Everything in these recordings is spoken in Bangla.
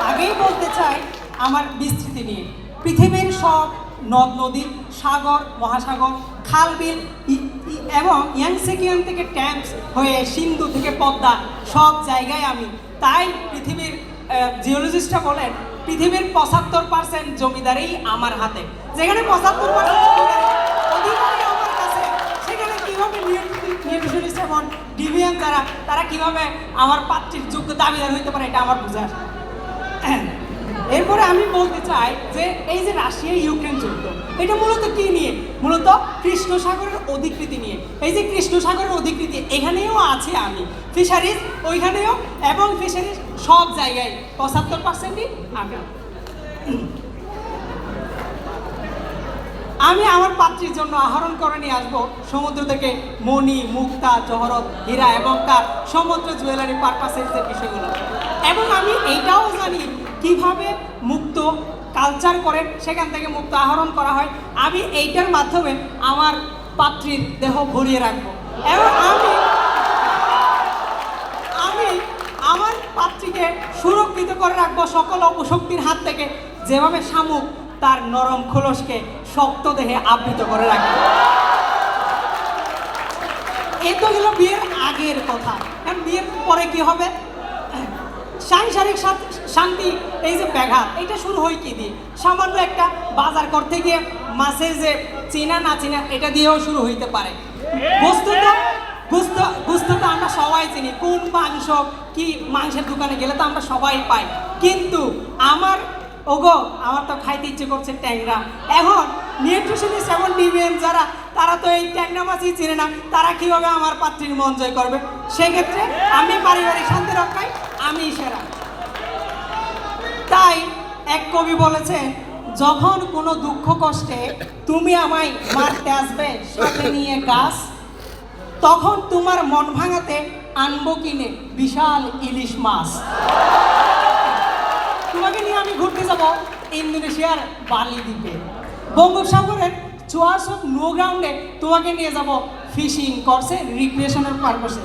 আগেই বলতে চাই আমার বিস্তৃতি নিয়ে। পৃথিবীর সব নদ নদী, সাগর, মহাসাগর, খাল বিল এবং ইয়াংসেকিয়ান থেকে ট্যাম্পস হয়ে সিন্ধু থেকে পদ্মা, সব জায়গায় আমি। তাই পৃথিবীর জিওলজিস্টরা বলেন পৃথিবীর ৭৫% জমিদারি আমার হাতে। যেখানে ৭৫% অধিকারী আমার কাছে, সেখানে কীভাবে নিউট্রিশনিস্ট এবং ডিভিয়ান তারা কীভাবে আমার পাত্রীর যোগ্য দাবিদার হইতে পারে, এটা আমার বুঝে আসে। এরপরে আমি বলতে চাই যে এই যে রাশিয়া ইউক্রেন যুদ্ধ, এটা মূলত কি নিয়ে? মূলত কৃষ্ণ সাগরের অধিকৃতি নিয়ে। এই যে কৃষ্ণ সাগরের অধিকৃতি, এখানেও আছে আমি, ফিশারিজ ওইখানেও, এবং ফিশারিজ সব জায়গায় ৭৫%ই আমি। আমি আমার পাত্রীর জন্য আহরণ করে নিয়ে আসবো সমুদ্র থেকে মণি, মুক্তা, জহরত, হীরা এবং তার সমুদ্র জুয়েলারি পারপাসের যে বিষয়গুলো। এবং আমি এইটাও জানি কিভাবে মুক্ত কালচার করে সেখান থেকে মুক্ত আহরণ করা হয়। আমি এইটার মাধ্যমে আমার পাত্রীর দেহ ভরিয়ে রাখবো এবং আমি আমার পাত্রীকে সুরক্ষিত করে রাখবো সকল অপশক্তির হাত থেকে, যেভাবে শামুক তার নরম খোলসকে শক্ত দেহে আবৃত করে রাখবে। এই তো হলো বিয়ের আগের কথা। বিয়ের পরে কি হবে? সাংসারিক শান্তি, এই যে ব্যাঘাত, এটা শুরু হয় কি দিয়ে? সামান্য একটা বাজার করতে গিয়ে মাছের যে চেনা না চেনা, এটা দিয়েও শুরু হইতে পারে। গুস্তটা আমরা সবাই চিনি, কোন মাংস কি মাংসের দোকানে গেলে তো আমরা সবাই পাই। কিন্তু আমার তো খাইতে ইচ্ছে করছে ট্যাংরা। এখন নিউট্রিশনিস্ট এবং ডিভিয়েন্ট তারা তো এই ট্যাংরা মাছই চিনে না, তারা কিভাবে আমার পাত্রীর মন জয় করবে? সেক্ষেত্রে আমি পারিবারিক শান্তি রক্ষায় আমি সেরা। তাই এক কবি বলেছেন, যখন কোনো দুঃখ কষ্টে তুমি আমায় মারতে আসবে সাথে নিয়ে গাছ, তখন তোমার মন ভাঙাতে আনবো কিনে বিশাল ইলিশ মাছ। তোমাকে নিয়ে আমি ঘুরতে যাব ইন্দোনেশিয়ার বালি দ্বীপে, বঙ্গোপসাগরের চুয়াশক নো গ্রাউন্ডে তোমাকে নিয়ে যাব ফিশিং কোর্সে, রিক্রিয়েশনের পারপাসে।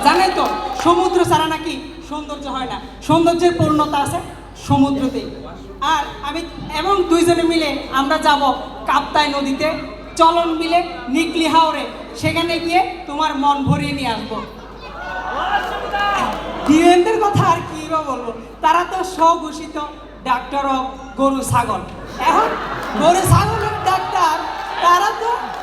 জানাই তো সমুদ্র ছাড়া নাকি সৌন্দর্য হয় না, সৌন্দর্যের পূর্ণতা আছে সমুদ্রতেই। আর আমি এবং দুইজনে মিলে আমরা যাব কাপ্তাই নদীতে, চলন মিলে নিকলি হাওরে, সেখানে গিয়ে তোমার মন ভরিয়ে নিয়ে আসবো। ডিএনদের কথা আর কি বা বলবো, তারা তো স্বঘোষিত ডাক্তার অফ গরু ছাগল। এখন গরু ছাগলের ডাক্তার,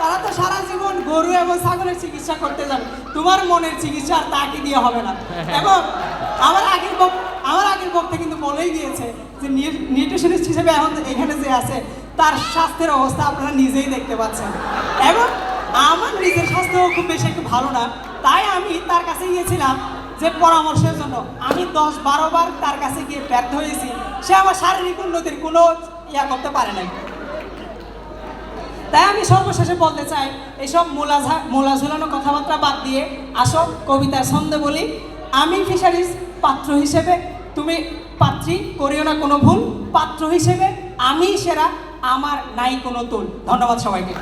তারা তো সারা জীবন গরু এবং ছাগলের চিকিৎসা করতে যাবে, তোমার মনের চিকিৎসা আর তাকে দিয়ে হবে না। এবং আমার আগের বক্তা কিন্তু বলেই দিয়েছে যে নিউট্রিশনিস্ট হিসেবে এখন এখানে যে আছে তার স্বাস্থ্যের অবস্থা আপনারা নিজেই দেখতে পাচ্ছেন। এবং আমার নিজের স্বাস্থ্য খুব বেশি একটু ভালো না, তাই আমি তার কাছে গিয়েছিলাম যে পরামর্শের জন্য। আমি 10-12 বার তার কাছে গিয়ে ব্যর্থ হয়েছি, সে আমার শারীরিক উন্নতির কোনো করতে পারে নাই। তাই আমি সর্বশেষে বলতে চাই, এইসব মোলা ঝুলানো কথাবার্তা বাদ দিয়ে আসো কবিতার ছন্দে বলি। আমি ফিশারিজ পাত্র হিসেবে, তুমি পাত্রী করিও না কোনো ভুল, পাত্র হিসেবে আমি সেরা, আমার নাই কোনো তুল। ধন্যবাদ সবাইকে।